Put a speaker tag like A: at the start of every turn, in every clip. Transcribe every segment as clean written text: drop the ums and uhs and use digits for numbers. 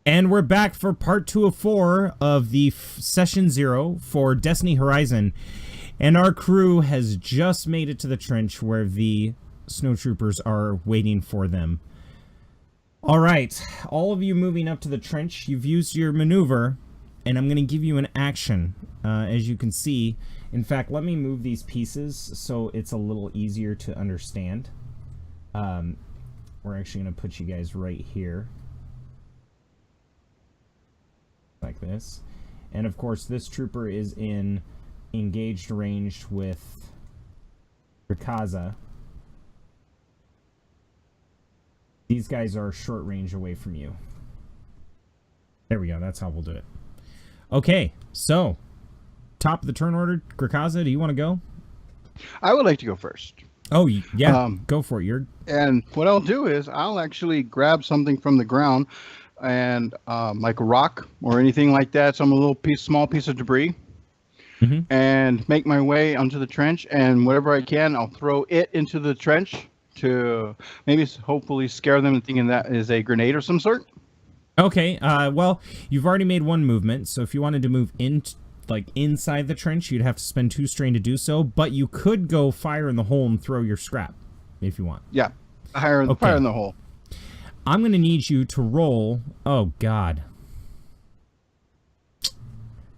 A: And we're back for part 2 of 4 of the session 0 for Destiny Horizon. And our crew has just made it to the trench where the snowtroopers are waiting for them. Alright, all of you moving up to the trench, you've used your maneuver, and I'm going to give you an action, as you can see. In fact, let me move these pieces so it's a little easier to understand. We're actually going to put you guys right here. Like this. And of course this trooper is in engaged range with Rikaza. These guys are short range away from you. There we go, that's how we'll do it. Okay, so top of the turn order, Rikaza, do you want to go?
B: I would like to go first.
A: Oh yeah, go for it.
B: And what I'll do is I'll actually grab something from the ground and like a rock or anything like that, some small piece of debris, and make my way onto the trench, and whatever I can, I'll throw it into the trench to maybe hopefully scare them thinking that is a grenade of some sort.
A: Okay, well, you've already made one movement, so if you wanted to move in, like inside the trench, you'd have to spend 2 strain to do so, but you could go fire in the hole and throw your scrap if you want.
B: Yeah, fire in the hole.
A: I'm going to need you to roll... Oh, God.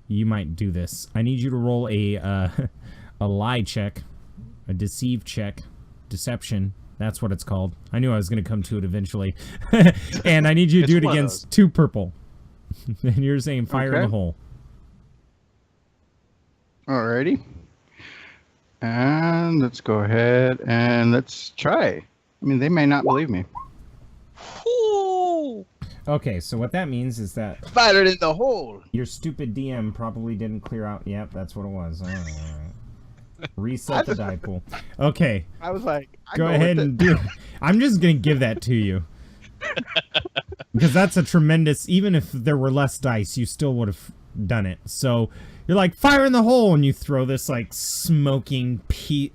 A: You might do this. I need you to roll a lie check, a deceive check, deception. That's what it's called. I knew I was going to come to it eventually. And I need you to do it against 2 purple. And you're saying fire in the hole.
B: Alrighty. And let's go ahead and let's try. I mean, they may not believe me.
A: Okay, so what that means is that...
B: Fired in the hole!
A: Your stupid DM probably didn't clear out... Yep, that's what it was. Reset the die pool. Okay.
B: I was like...
A: Go ahead and do it. I'm just going to give that to you. Because that's a tremendous... Even if there were less dice, you still would have done it. So... You're like, fire in the hole, and you throw this, like, smoking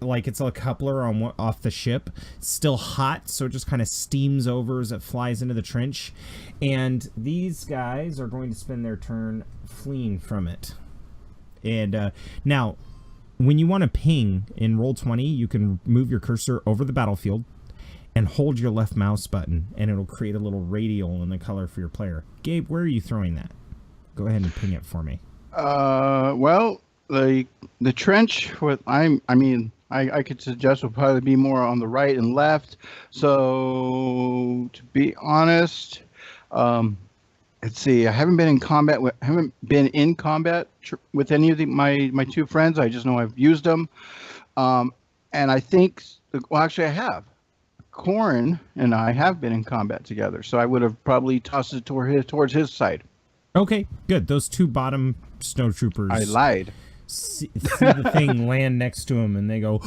A: like it's a coupler off the ship. It's still hot, so it just kind of steams over as it flies into the trench. And these guys are going to spend their turn fleeing from it. And now, when you want to ping in Roll20, you can move your cursor over the battlefield and hold your left mouse button, and it'll create a little radial in the color for your player. Gabe, where are you throwing that? Go ahead and ping it for me.
B: Well, the trench I could suggest would probably be more on the right and left. So to be honest, let's see. I haven't been in combat with with any of my 2 friends. I just know I've used them, and I think actually I have. Corin and I have been in combat together, so I would have probably tossed it towards his side.
A: Okay, good. Those 2 bottom snowtroopers.
B: I lied.
A: See the thing land next to him, and they go.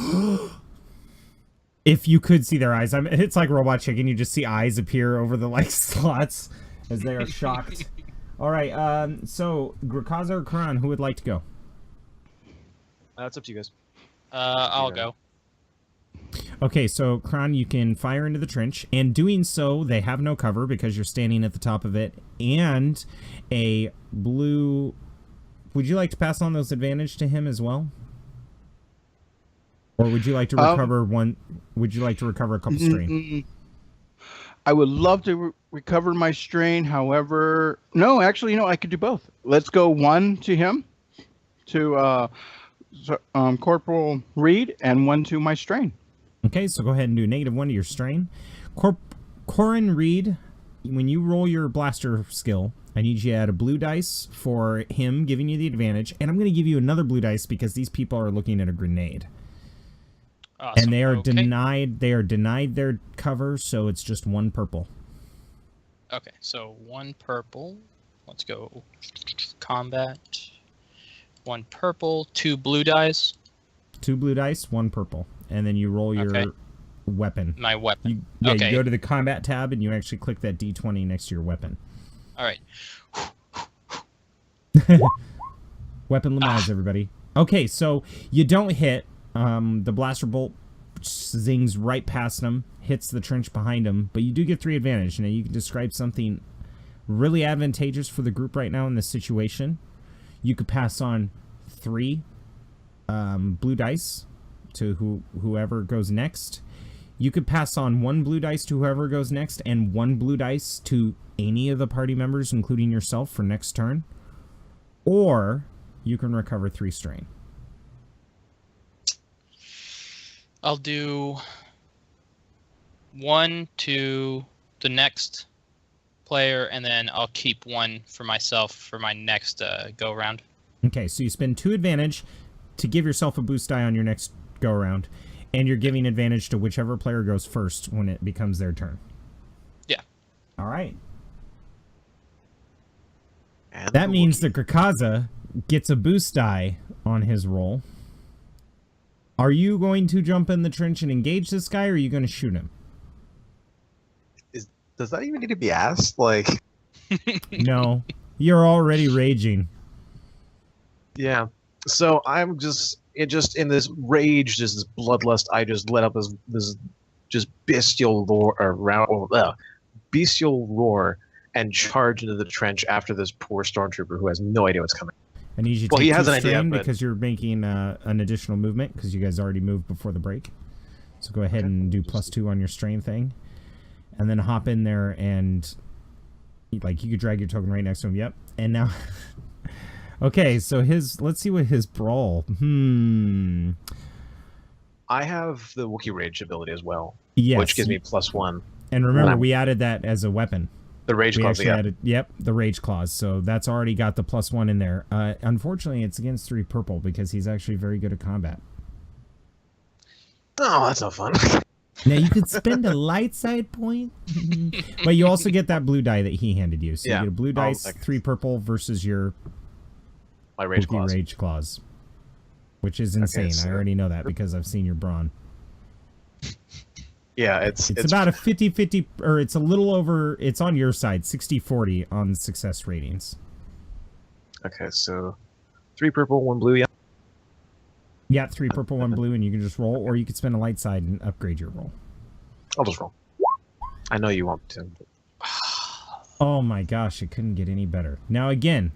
A: If you could see their eyes, it's like Robot Chicken. You just see eyes appear over the slots as they are shocked. All right. So Rikaza or Kran, who would like to go?
C: It's up to you guys. I'll go.
A: Okay, so Kran, you can fire into the trench, and doing so, they have no cover because you're standing at the top of it, and a blue... Would you like to pass on those advantage to him as well? Or would you like to recover one... Would you like to recover a couple strain?
B: I would love to recover my strain, however... No, actually, I could do both. Let's go 1 to him, to Corporal Reed, and 1 to my strain.
A: Okay, so go ahead and do -1 to your strain. Corin Reed, when you roll your blaster skill, I need you to add a blue dice for him giving you the advantage, and I'm going to give you another blue dice because these people are looking at a grenade. Awesome. And they are denied their cover, so it's just 1 purple.
C: Okay, so 1 purple. Let's go combat. 1 purple, 2 blue dice.
A: 2 blue dice, 1 purple. And then you roll your weapon.
C: My weapon.
A: You go to the combat tab and you actually click that D20 next to your weapon.
C: All right.
A: Weapon Lamaze, everybody. Okay, so you don't hit. The blaster bolt zings right past him, hits the trench behind him, but you do get 3 advantage. Now you can describe something really advantageous for the group right now in this situation. You could pass on 3 blue dice to whoever goes next. You could pass on 1 blue dice to whoever goes next and 1 blue dice to any of the party members, including yourself, for next turn. Or you can recover 3 strain.
D: I'll do 1 to the next player, and then I'll keep 1 for myself for my next go round.
A: Okay, so you spend 2 advantage to give yourself a boost die on your next go around, and you're giving advantage to whichever player goes first when it becomes their turn.
D: Yeah.
A: All right.
E: And
A: That means that Krakaza gets a boost die on his roll. Are you going to jump in the trench and engage this guy, or are you going to shoot him?
E: Does that even need to be asked? Like,
A: No. You're already raging.
E: yeah. So I'm just in this rage, just this bloodlust. I just let up this just bestial bestial roar and charge into the trench after this poor stormtrooper who has no idea what's coming.
A: I need you to
E: Well,
A: take
E: he has
A: 2
E: an idea,
A: strain
E: but-
A: because you're making an additional movement because you guys already moved before the break. So go ahead and do +2 on your strain thing. And then hop in there and, like, you could drag your token right next to him. Yep. And now... Okay, so let's see what his brawl.
E: I have the Wookiee Rage ability as well,
A: Yes.
E: which gives me +1.
A: And remember,
E: Wow.
A: we added that as a weapon.
E: The Rage
A: We
E: Clause,
A: actually
E: yeah.
A: added, the Rage Clause. So that's already got the +1 in there. Unfortunately, it's against 3 purple because he's actually very good at combat.
E: Oh, that's not fun.
A: Now, you could spend a light side point, but you also get that blue die that he handed you. So
E: Yeah.
A: you get a blue dice,
E: okay.
A: 3 purple versus your
E: My Rage
A: Wookiee
E: Clause.
A: Rage Clause, which is insane.
E: so-
A: I already know that because I've seen your brawn.
E: Yeah, it's
A: About a 50-50, or it's a little over, it's on your side, 60-40 on success ratings.
E: okay. So 3 purple, 1 blue. Yeah.
A: Yeah, 3 purple, 1 blue, and you can just roll, or you could spend a light side and upgrade your roll.
E: I'll just roll. I know you want to.
A: Oh my gosh, it couldn't get any better. Now again,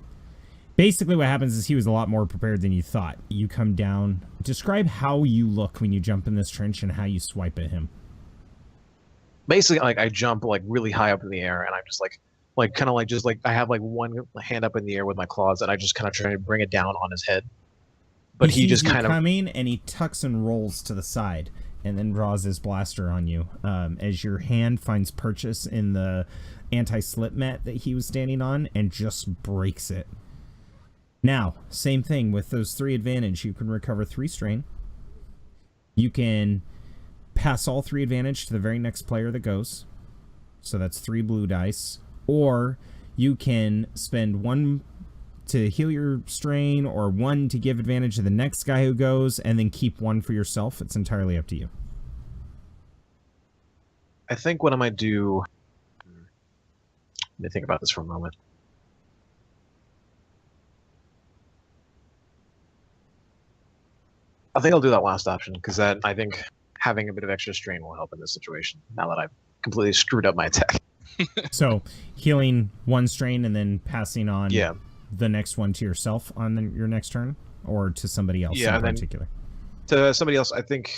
A: basically what happens is he was a lot more prepared than you thought. You come down. Describe how you look when you jump in this trench and how you swipe at him.
E: Basically, like I jump like really high up in the air, and I'm just like kind of like just like I have like one hand up in the air with my claws, and I just kind of try to bring it down on his head. But he
A: sees
E: just
A: you
E: kind of
A: coming, and he tucks and rolls to the side, and then draws his blaster on you. As your hand finds purchase in the anti-slip mat that he was standing on, and just breaks it. Now, same thing with those 3 advantage. You can recover 3 strain. You can pass all 3 advantage to the very next player that goes. So that's 3 blue dice. Or you can spend 1 to heal your strain, or 1 to give advantage to the next guy who goes, and then keep 1 for yourself. It's entirely up to you.
E: I think what I might do. Let me think about this for a moment. I think I'll do that last option because I think having a bit of extra strain will help in this situation. Now that I've completely screwed up my attack.
A: So healing 1 strain and then passing on
E: Yeah.
A: the next one to yourself on your next turn, or to somebody else
E: Yeah,
A: in
E: and then-
A: particular.
E: To somebody else, I think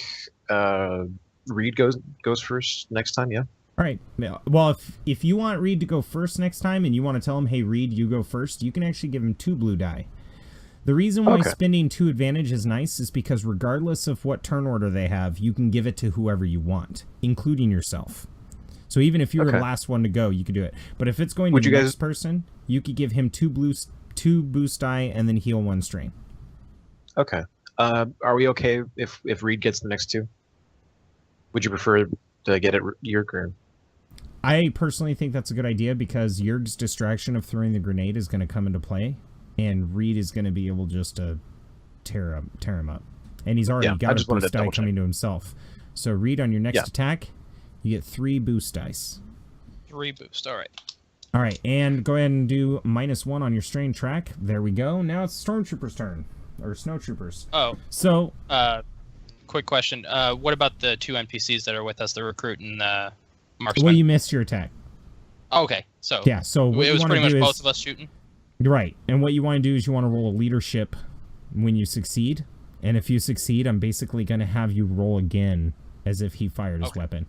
E: Reed goes first next time. Yeah.
A: All right. Well, if you want Reed to go first next time and you want to tell him, hey, Reed, you go first, you can actually give him 2 blue die. The reason why
E: Okay.
A: spending 2 advantage is nice is because regardless of what turn order they have, you can give it to whoever you want, including yourself. So even if you were the
E: Okay.
A: last one to go, you could do it. But if it's going
E: Would
A: to
E: you
A: the
E: guys-
A: next person, you could give him 2 boost die and then heal 1 strain.
E: Okay. Are we okay if Reed gets the next 2? Would you prefer to get it Yerk or?
A: I personally think that's a good idea because Yerg's distraction of throwing the grenade is going to come into play, and Reed is going to be able just to tear him up. And he's already
E: Yeah, I
A: got a
E: just wanted
A: boost
E: to
A: die
E: double check.
A: coming to himself. So Reed, on your next
E: Yeah.
A: attack, you get 3 boost dice.
D: 3 boost. All right.
A: All right, and go ahead and do -1 on your strain track. There we go. Now it's Stormtrooper's turn, or Snowtroopers.
D: Oh,
A: So
D: quick question. What about the 2 NPCs that are with us, the recruit and the marksman?
A: well, you missed your attack.
D: Okay, so
A: Yeah, so what
D: it
A: you
D: was
A: want
D: pretty
A: to
D: much
A: do
D: both
A: is
D: of us shooting.
A: right, and what you want to do is you want to roll a leadership when you succeed, and if you succeed, I'm basically going to have you roll again as if he fired his weapon.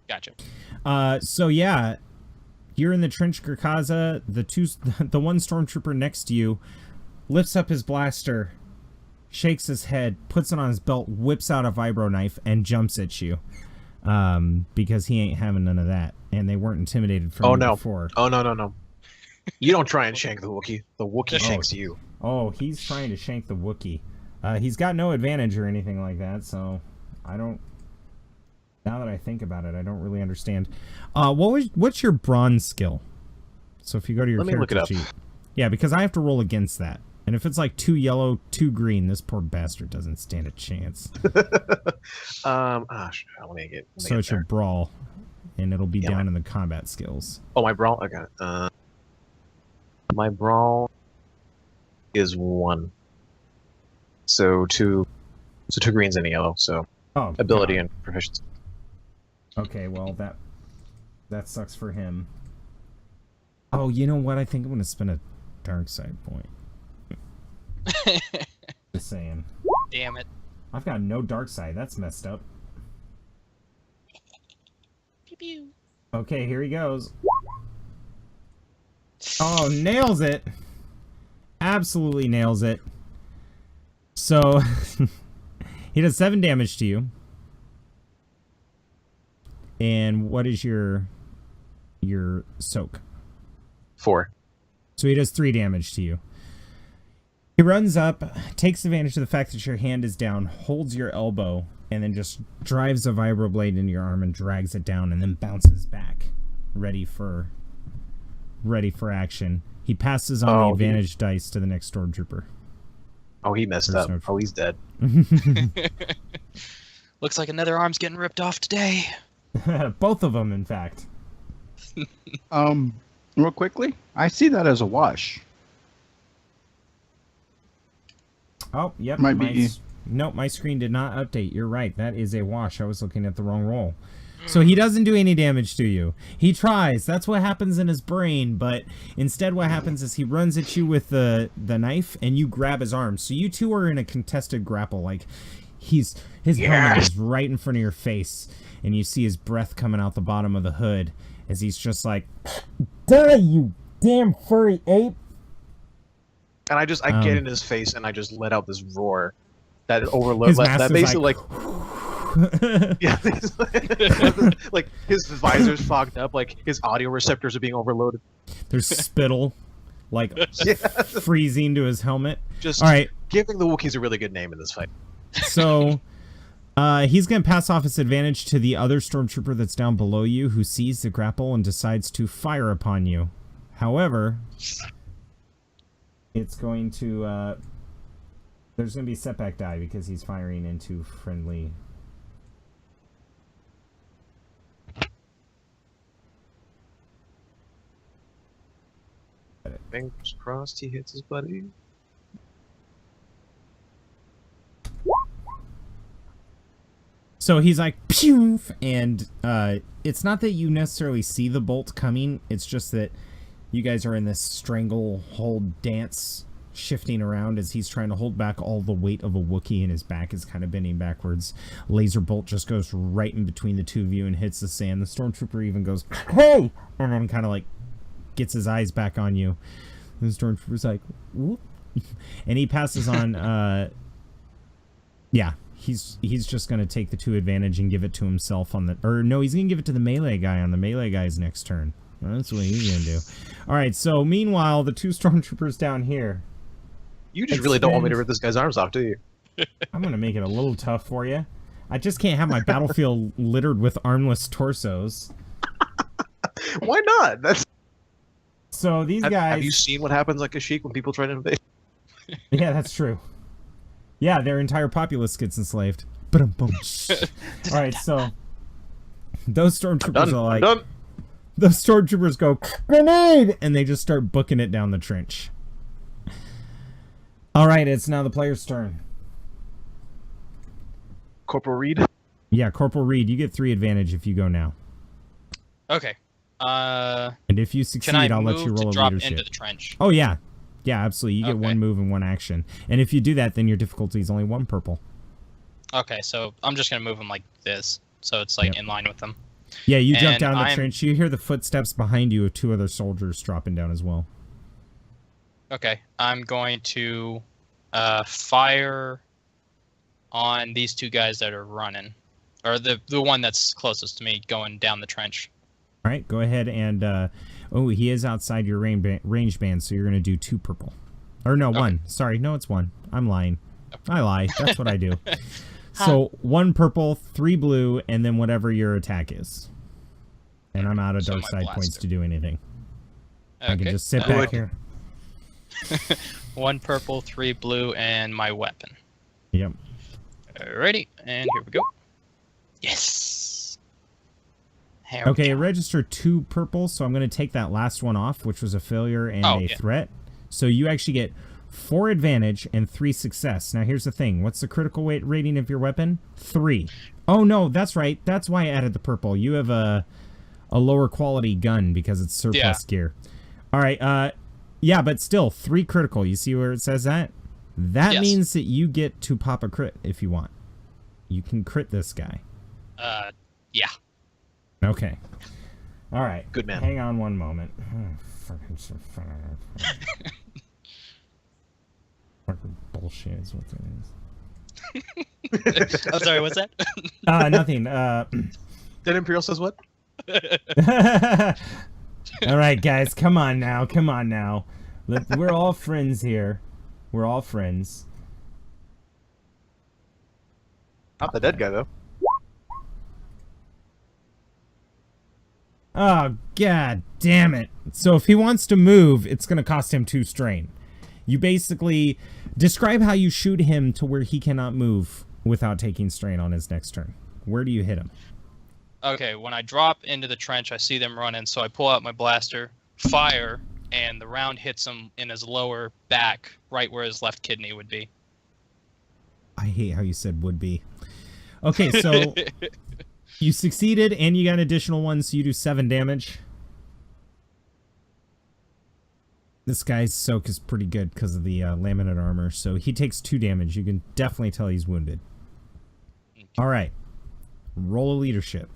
D: Gotcha.
A: So yeah, you're in the trench, Gurkaza. The one stormtrooper next to you lifts up his blaster, shakes his head, puts it on his belt, whips out a vibro knife, and jumps at you. Because he ain't having none of that, and they weren't intimidated from you before.
E: Oh no. You don't try and shank the Wookiee. The Wookiee shanks you.
A: Oh, he's trying to shank the Wookiee. He's got no advantage or anything like that, so I don't. Now that I think about it, I don't really understand. What's your bronze skill? So if you go to your character sheet, yeah, because I have to roll against that, and if it's like 2 yellow, 2 green, this poor bastard doesn't stand a chance.
E: Let me get
A: It's your brawl, and it'll be down in the combat skills.
E: Oh, my brawl. Okay. My brawl is 1. So 2 greens and a yellow. So ability and proficiency.
A: Okay, well that sucks for him. Oh, you know what? I think I'm gonna spend a dark side point. Just saying.
D: Damn it.
A: I've got no dark side. That's messed up.
D: Pew pew.
A: Okay, here he goes. Oh, nails it. Absolutely nails it. So he does 7 damage to you. And what is your soak?
E: 4.
A: So he does 3 damage to you. He runs up, takes advantage of the fact that your hand is down, holds your elbow, and then just drives a vibroblade into your arm and drags it down, and then bounces back, ready for action. He passes on the advantage dice to the next stormtrooper.
E: Oh, he messed up. Oh, he's dead.
D: Looks like another arm's getting ripped off today.
A: Both of them, in fact.
B: Real quickly, I see that as a wash.
A: Oh, yep.
B: Might be.
A: Nope, my screen did not update. You're right. That is a wash. I was looking at the wrong roll. So he doesn't do any damage to you. He tries. That's what happens in his brain, but instead what happens is he runs at you with the knife, and you grab his arm. So you two are in a contested grapple. Like, his helmet is right in front of your face, and you see his breath coming out the bottom of the hood as he's just like, die, you damn furry ape!
E: And I get in his face, and I just let out this roar that overloads. That basically yeah, like his visor's fogged up, like his audio receptors are being overloaded.
A: There's spittle, like freezing to his helmet.
E: Just
A: all right,
E: giving the Wookiees a really good name in this fight.
A: So, he's gonna pass off his advantage to the other stormtrooper that's down below you, who sees the grapple and decides to fire upon you. However, it's going to there's gonna be a setback die because he's firing into friendly.
E: Fingers crossed he hits his buddy.
A: So he's like, pew! And it's not that you necessarily see the bolt coming, it's just that you guys are in this stranglehold dance, shifting around as he's trying to hold back all the weight of a Wookiee, and his back is kind of bending backwards. Laser bolt just goes right in between the two of you and hits the sand. The stormtrooper even goes, hey! And then kind of like gets his eyes back on you. And the stormtrooper's like, whoop. And he passes on, yeah. He's just going to take the 2 advantage and give it to himself on the... Or, no, he's going to give it to the melee guy on the melee guy's next turn. Well, that's what he's going to do. Alright, so meanwhile, the 2 stormtroopers down here...
E: You just really don't want me to rip this guy's arms off, do you?
A: I'm going to make it a little tough for you. I just can't have my battlefield littered with armless torsos.
E: Why not? That's...
A: So these guys...
E: Have you seen what happens like a Kashyyyk when people try to invade?
A: Yeah, that's true. Yeah, their entire populace gets enslaved. Alright, so those stormtroopers are like... Those stormtroopers go, grenade! And they just start booking it down the trench. Alright, it's now the player's turn.
E: Corporal Reed?
A: Yeah, Corporal Reed, you get 3 advantage if you go now.
D: Okay.
A: And if you succeed,
D: can I
A: I'll let
D: move
A: you roll
D: to
A: a
D: drop
A: leadership.
D: into the trench?
A: Oh yeah, yeah, absolutely. You get
D: Okay.
A: one move and one action, and if you do that, then your difficulty is only 1 purple.
D: Okay, so I'm just gonna move them like this, so it's like
A: Yep.
D: in line with them.
A: Yeah, you jump
D: And
A: down the
D: I'm-
A: trench. You hear the footsteps behind you of 2 other soldiers dropping down as well.
D: Okay, I'm going to fire on these 2 guys that are running, or the one that's closest to me going down the trench.
A: All right, go ahead and oh, he is outside your range band, so you're gonna do 2 purple, or no,
D: Okay.
A: 1. Sorry, no, it's 1. I'm lying. I lie. That's what I do. So 1 purple, 3 blue, and then whatever your attack is. And I'm out of
D: So
A: dark
D: my
A: side points
D: blaster.
A: to do anything. I can
D: Okay,
A: just sit
D: uh,
A: back here.
D: 1 purple, 3 blue, and my weapon.
A: Yep.
D: Alrighty, and here we go. Yes. Here we
A: Okay, it
D: go.
A: registered 2 purple, so I'm going to take that last one off, which was a failure and
D: Oh,
A: a
D: yeah.
A: threat. So you actually get 4 advantage and 3 success. Now here's the thing. What's the critical weight rating of your weapon? 3. Oh no, that's right. That's why I added the purple. You have a lower quality gun because it's surplus gear. All right, yeah, but still 3 critical. You see where it says that? That
D: Yes.
A: means that you get to pop a crit if you want. You can crit this guy.
D: Yeah.
A: Okay. All right.
E: Good man.
A: Hang on one moment. Fucking bullshit is what that is.
D: I'm sorry, what's that?
A: Nothing.
E: Dead Imperial says what?
A: All right, guys, come on now. Come on now. We're all friends here. We're all friends.
E: Not the dead guy though.
A: Oh, god damn it. So if he wants to move, it's going to cost him 2 strain. You basically describe how you shoot him to where he cannot move without taking strain on his next turn. Where do you hit him?
D: Okay, when I drop into the trench, I see them running, so I pull out my blaster, fire, and the round hits him in his lower back, right where his left kidney would be.
A: I hate how you said would be. Okay, so you succeeded and you got additional ones, so you do 7 damage. This guy's soak is pretty good because of the laminate armor, so he takes 2 damage. You can definitely tell he's wounded. All right. Roll a leadership.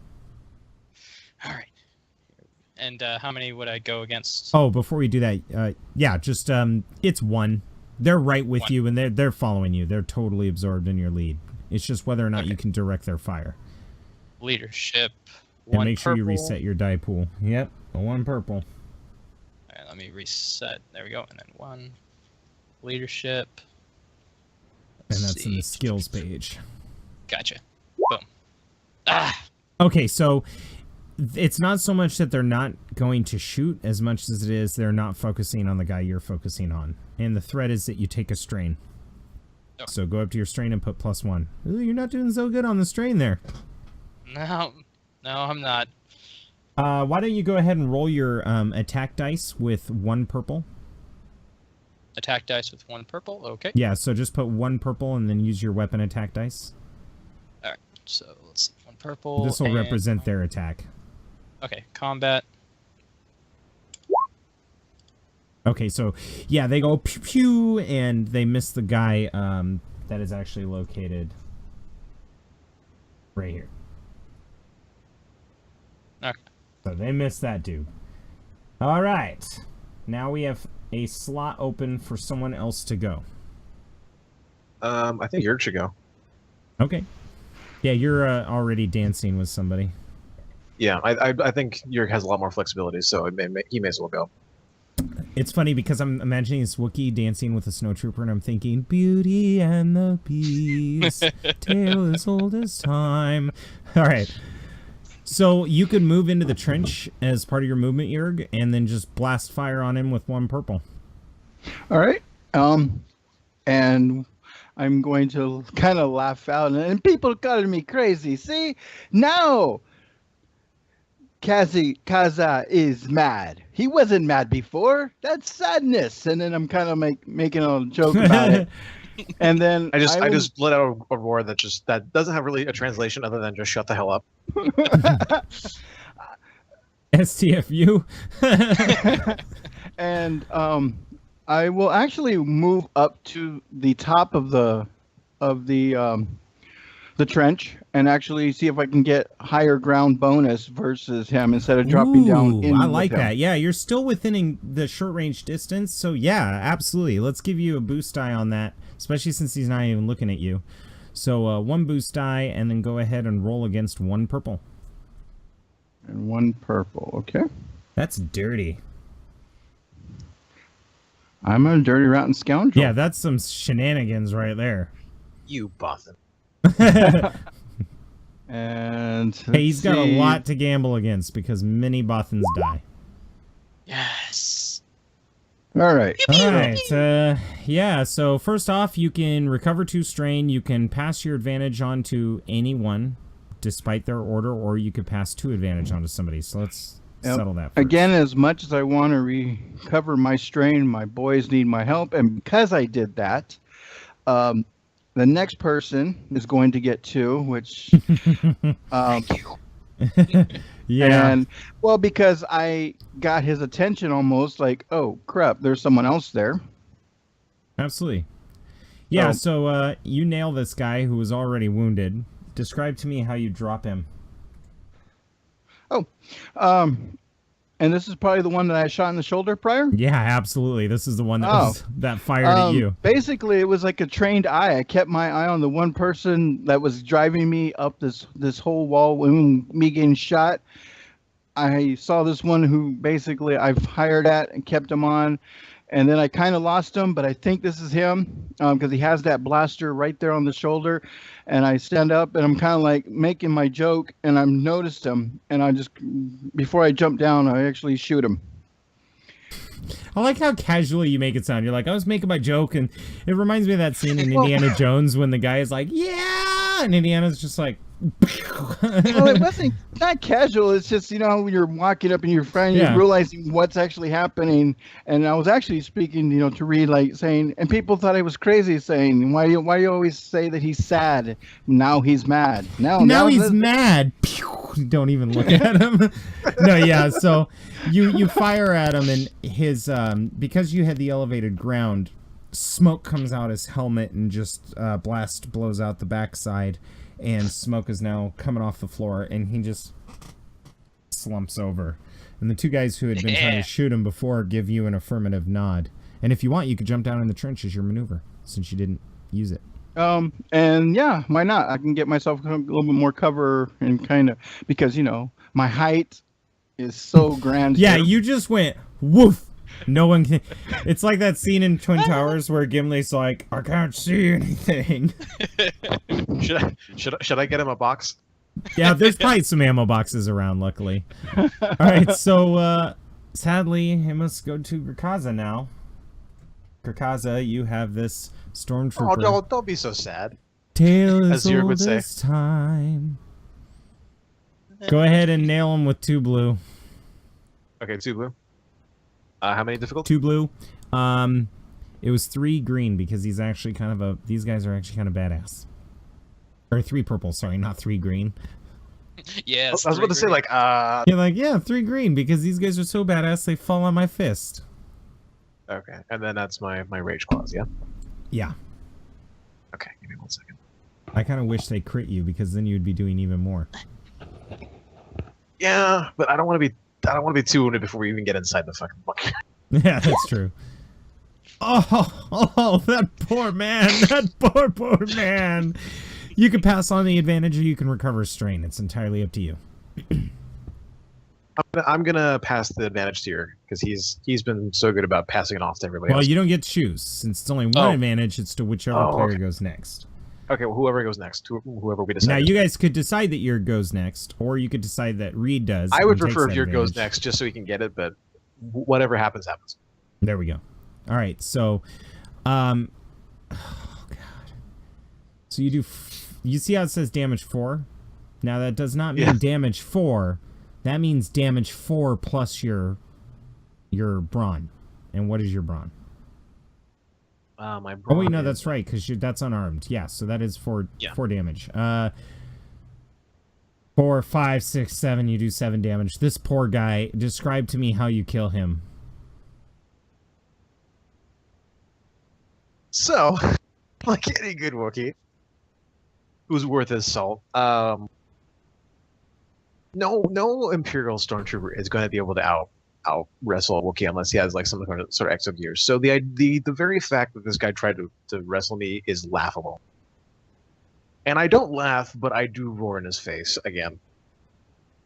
D: All right. And how many would I go against?
A: Oh, before we do that, yeah, just it's 1. They're right with
D: 1.
A: you, and they're following you. They're totally absorbed in your lead. It's just whether or not you can direct their fire.
D: Leadership.
A: And
D: 1
A: make sure you
D: purple.
A: reset your die pool. Yep, a 1 purple.
D: All right, let me reset. There we go. And then 1 leadership.
A: And
D: Let's
A: that's in the
D: see.
A: skills page.
D: Gotcha. Boom. Ah.
A: Okay, so it's not so much that they're not going to shoot as much as it is they're not focusing on the guy you're focusing on. And the threat is that you take a strain.
D: Okay.
A: So go up to your strain and put +1. Ooh, you're not doing so good on the strain there.
D: No, I'm not.
A: Why don't you go ahead and roll your attack dice with 1 purple?
D: Attack dice with 1 purple. Okay.
A: Yeah, so just put 1 purple and then use your weapon attack dice.
D: All right. So let's see. 1 purple.
A: This will
D: and-
A: represent their attack.
D: Okay. Combat.
A: Okay, so yeah, they go pew pew and they miss the guy that is actually located right here.
D: Okay.
A: So they missed that dude. All right. Now we have a slot open for someone else to go.
E: I think Yerk should go.
A: Okay. Yeah, you're already dancing with somebody.
E: Yeah, I think Yerk has a lot more flexibility, so he may as well go.
A: It's funny because I'm imagining this Wookiee dancing with a snowtrooper, and I'm thinking, Beauty and the Beast, tale as old as time. All right. So you could move into the trench as part of your movement, Yerg, and then just blast fire on him with 1 purple.
B: All right. And I'm going to kind of laugh out, and people calling me crazy. See, now Kaza is mad. He wasn't mad before. That's sadness. And then I'm kind of making a joke about it. And then
E: I just let out a roar that doesn't have really a translation other than just shut the hell up.
A: STFU.
B: And I will actually move up to the top of the trench and actually see if I can get higher ground bonus versus him instead of dropping down in
A: I
B: with
A: like
B: him.
A: that. Yeah, you're still within the short range distance. So yeah, absolutely. Let's give you a boost die on that, especially since he's not even looking at you. So 1 boost die, and then go ahead and roll against 1 purple.
B: And 1 purple. Okay.
A: That's dirty.
B: I'm a dirty, rotten scoundrel.
A: Yeah, that's some shenanigans right there.
E: You Boston.
B: And
A: Hey, he's got a
B: see.
A: lot to gamble against because many Bothans die.
D: Yes.
B: All right.
A: All right. Yeah, so first off, you can recover 2 strain. You can pass your advantage on to anyone despite their order, or you could pass 2 advantage onto somebody. So let's settle that first.
B: Again, as much as I want to recover my strain, my boys need my help. And because I did that, the next person is going to get 2, which...
A: Yeah.
B: And, well, because I got his attention almost like, oh, crap, there's someone else there.
A: Absolutely. Yeah, so you nail this guy who was already wounded. Describe to me how you drop him.
B: And this is probably the one that I shot in the shoulder prior?
A: Yeah, absolutely. This is the one that fired at you.
B: Basically, it was like a trained eye. I kept my eye on the one person that was driving me up this whole wall when me getting shot. I saw this one who basically I've hired at and kept him on. And then I kind of lost him, but I think this is him because he has that blaster right there on the shoulder. And I stand up and I'm kind of like making my joke and I've noticed him. And I just, before I jump down, I actually shoot him.
A: I like how casually you make it sound. You're like, I was making my joke, and it reminds me of that scene in Indiana Jones when the guy is like, yeah, and Indiana's just like,
B: Well, it wasn't not casual. It's just, when you're walking up and you're finally realizing what's actually happening. And I was actually speaking, to Reed, like saying, and people thought I was crazy, saying, why do you always say that he's sad? Now he's mad. Now
A: he's mad. Don't even look at him. No, yeah. So you fire at him, and his because you had the elevated ground, smoke comes out his helmet and just blast blows out the backside. And smoke is now coming off the floor, and he just slumps over. And the 2 guys who had been trying to shoot him before give you an affirmative nod. And if you want, you could jump down in the trench as your maneuver, since you didn't use it.
B: And yeah, why not? I can get myself a little bit more cover and kind of, because, my height is so grand.
A: Yeah, you just went, woof. No one can. It's like that scene in Twin Towers where Gimli's like, I can't see anything.
E: Should I get him a box?
A: Yeah, there's probably some ammo boxes around, luckily. All right, so sadly, I must go to Grakaza now. Grakaza, you have this stormtrooper.
E: Oh, don't be so sad.
A: Tale
E: as
A: is
E: Zurg
A: old
E: would say.
A: as time. Go ahead and nail him with 2 blue.
E: Okay, 2 blue. How many difficult?
A: 2 blue. It was 3 green because he's actually these guys are actually kind of badass. Or 3 purple, sorry, not 3 green.
D: Yeah,
E: I was about to say, like,
A: You're like, yeah, 3 green because these guys are so badass they fall on my fist.
E: Okay, and then that's my rage clause, yeah?
A: Yeah.
E: Okay, give me 1 second.
A: I kind of wish they crit you because then you'd be doing even more.
E: Yeah, but I don't want to be too wounded before we even get inside the fucking bunker.
A: Yeah, that's true. Oh, that poor man. That poor man. You can pass on the advantage or you can recover strain. It's entirely up to you.
E: I'm gonna pass the advantage to you because he's been so good about passing it off to everybody else.
A: Well, you don't get to choose. Since it's only one advantage, it's to whichever player goes next.
E: Okay, well, whoever goes next, whoever we decide.
A: Now, you guys could decide that your goes next, or you could decide that Reed does.
E: I would prefer if your goes next, just so he can get it, but whatever happens, happens.
A: There we go. All right, so, oh god. So you see how it says damage 4? Now that does not mean damage 4. That means damage 4 plus your brawn. And what is your brawn?
E: My brawn.
A: Oh wait, no, that's right, because that's unarmed. Yeah, so that is 4 damage. 4, 5, 6, 7. You do 7 damage. This poor guy. Describe to me how you kill him.
E: So, like any good Wookiee, who's worth his salt, no Imperial Stormtrooper is going to be able to out wrestle a Wookiee unless he has like some sort of extra gear. So the very fact that this guy tried to wrestle me is laughable. And I don't laugh, but I do roar in his face again.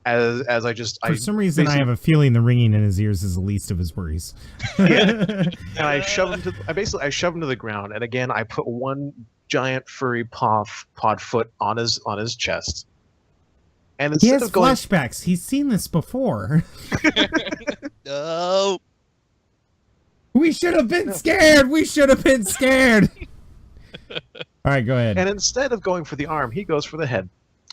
E: As I just
A: for some reason I have a feeling the ringing in his ears is the least of his worries.
E: Yeah. And I shove him I shove him to the ground, and again I put one giant furry pod foot on his chest. And
A: he
E: instead
A: has flashbacks. He's seen this before.
D: No.
A: We should have been scared. We should have been scared. All right, go ahead.
E: And instead of going for the arm, he goes for the head.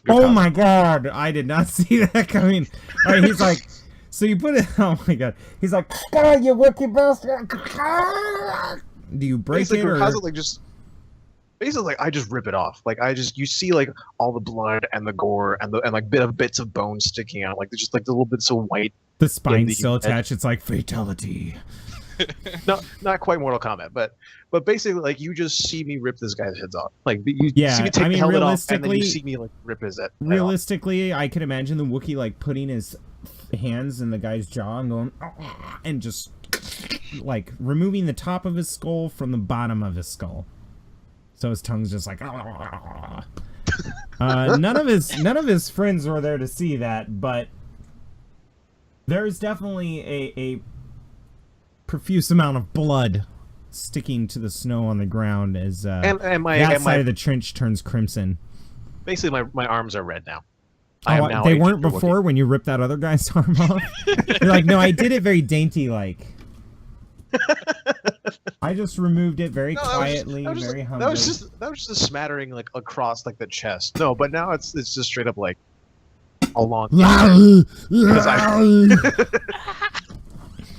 A: Oh my god, I did not see that coming. All right, he's like, so you put it, oh my god. He's like, oh, you Wookiee bastard. Do you break
E: basically,
A: it or?
E: Basically, I just rip it off. Like you see like all the blood and the gore and like bits of bone sticking out. Like there's just like the little bits of white.
A: The spine's still attached. It's like fatality.
E: Not quite Mortal Kombat, but basically like you just see me rip this guy's heads off. Like you see me take the helmet off, and then you see me like rip his head.
A: Realistically, I can imagine the Wookiee like putting his hands in the guy's jaw and going, and just like removing the top of his skull from the bottom of his skull. So his tongue's just like. None of his friends were there to see that, but there's definitely a profuse amount of blood sticking to the snow on the ground as that side of the trench turns crimson.
E: Basically, my arms are red now.
A: They weren't before when you ripped that other guy's arm off. You're like, no, I did it very dainty like. I just removed it very quietly, very humbly.
E: That was just a smattering like across like the chest. No, but now it's just straight up like along.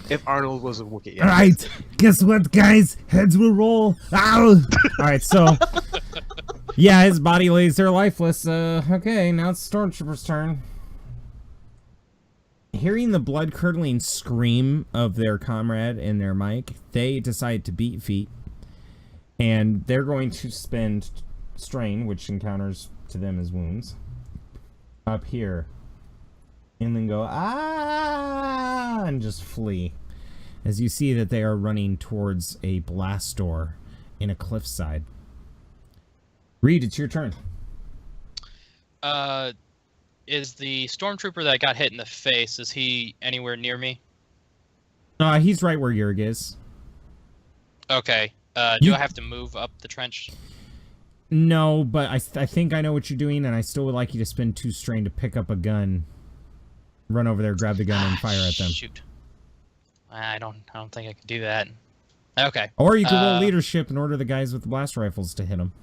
E: If Arnold was a Wookiee.
A: All right, guess what, guys? Heads will roll. Ow! All right, so yeah, his body lays there lifeless. Okay, now it's Stormtrooper's turn. Hearing the blood-curdling scream of their comrade in their mic, they decide to beat feet, and they're going to spend strain, which encounters to them as wounds, up here, and then go and just flee. As you see that they are running towards a blast door in a cliffside. Reed, it's your turn.
D: Is the stormtrooper that got hit in the face, is he anywhere near me?
A: He's right where Yerg is.
D: Okay. Do I have to move up the trench?
A: No, but I think I know what you're doing, and I still would like you to spend 2 strain to pick up a gun, run over there, grab the gun, and fire at them.
D: Shoot. I don't think I can do that. Okay.
A: Or you could roll leadership and order the guys with the blast rifles to hit them.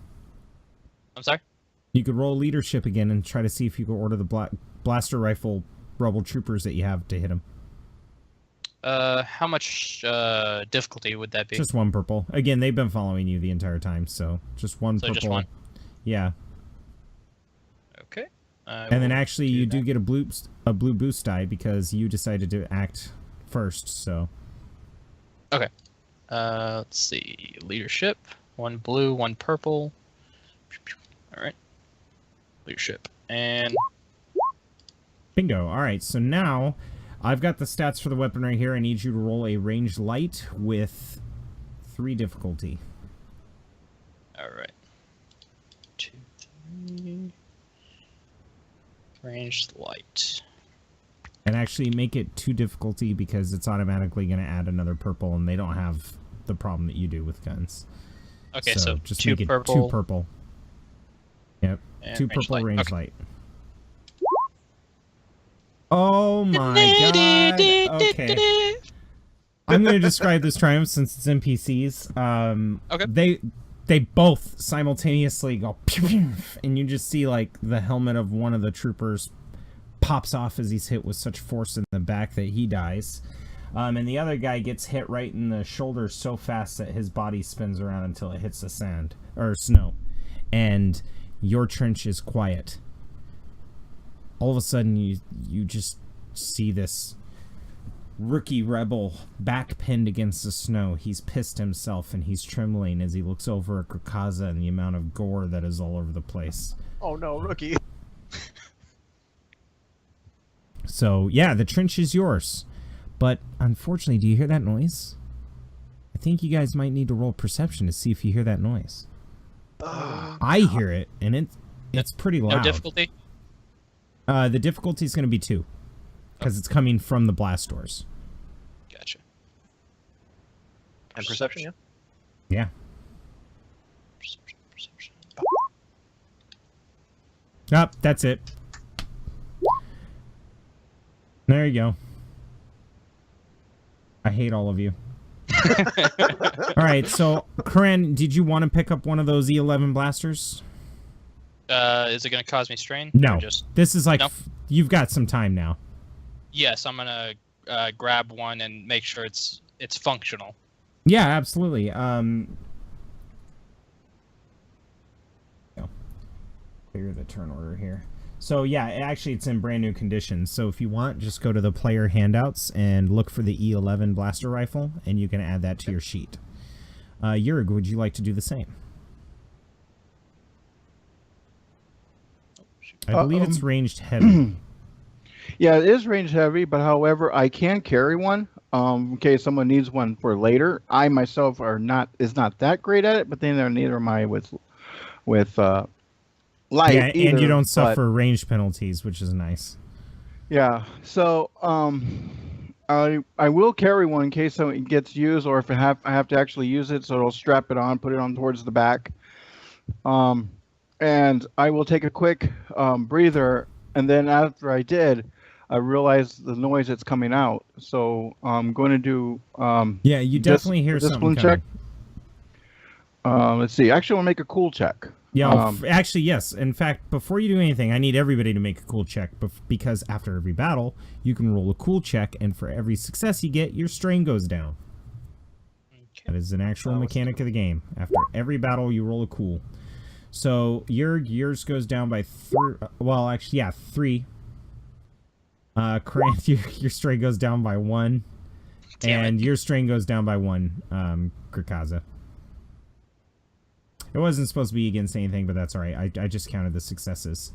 D: I'm sorry?
A: You could roll leadership again and try to see if you could order the blaster rifle rebel troopers that you have to hit them.
D: How much difficulty would that be?
A: Just 1 purple. Again, they've been following you the entire time, so just 1 purple.
D: Just 1?
A: Yeah.
D: Okay.
A: And then actually you do get a blue boost die because you decided to act first, so.
D: Okay. Let's see. Leadership. 1 blue, 1 purple. Alright. Leadership. And
A: bingo. Alright, so now I've got the stats for the weapon right here. I need you to roll a ranged light with 3 difficulty.
D: Alright. 2, 3. Ranged light.
A: And actually make it 2 difficulty because it's automatically going to add another purple, and they don't have the problem that you do with guns.
D: Okay, so
A: just
D: 2
A: make
D: purple.
A: it 2 purple. Yep.
D: And
A: 2 purple
D: light.
A: range
D: Okay.
A: light. Oh my god. Okay. I'm going to describe this triumph since it's NPCs.
D: Okay.
A: They both simultaneously go pew, pew, and you just see like the helmet of one of the troopers pops off as he's hit with such force in the back that he dies. And the other guy gets hit right in the shoulder so fast that his body spins around until it hits the sand or snow. And your trench is quiet. all of a sudden you just see this rookie rebel back-pinned against the snow. He's pissed himself, and he's trembling as he looks over at Krakaza and the amount of gore that is all over the place.
E: Oh no, rookie.
A: So, yeah, the trench is yours. But, unfortunately, do you hear that noise? I think you guys might need to roll perception to see if you hear that noise. I hear it, and it's pretty loud.
D: No difficulty?
A: The difficulty is going to be 2. Because it's coming from the blast doors.
D: Gotcha.
E: And perception, yeah?
A: Yeah.
D: Perception.
A: Yep, that's it. There you go. I hate all of you. All right, so, Corinne, did you want to pick up one of those E11 blasters?
D: Is it going to cause me strain?
A: No.
D: Or just...
A: This is like,
D: No?
A: You've got some time now.
D: Yes, I'm going to grab one and make sure it's functional.
A: Yeah, absolutely. Clear the turn order here. So yeah, actually it's in brand new condition. So if you want, just go to the player handouts and look for the E11 blaster rifle, and you can add that to your sheet. Jurg, would you like to do the same? I believe it's ranged heavy.
B: Yeah, it is range heavy, but however, I can carry one in case someone needs one for later. I myself is not that great at it, but then neither am I with light.
A: Yeah,
B: either,
A: and you don't suffer range penalties, which is nice.
B: Yeah, so I will carry one in case it gets used, or if I have to actually use it, so I'll strap it on, put it on towards the back. And I will take a quick breather, and then after I did, I realized the noise that's coming out. So I'm going to do
A: yeah, you definitely hear something
B: check.
A: coming.
B: Let's see. Actually, I'll make a cool check.
A: Yeah, actually, yes. In fact, before you do anything, I need everybody to make a cool check, because after every battle, you can roll a cool check, and for every success you get, your strain goes down.
D: Okay.
A: That is an actual mechanic of the game. After every battle, you roll a cool. So yours goes down by 3. Well, actually, yeah, 3. Krant, your strain goes down by 1, and your strain goes down by 1. Krakaza. It wasn't supposed to be against anything, but that's all right. I just counted the successes.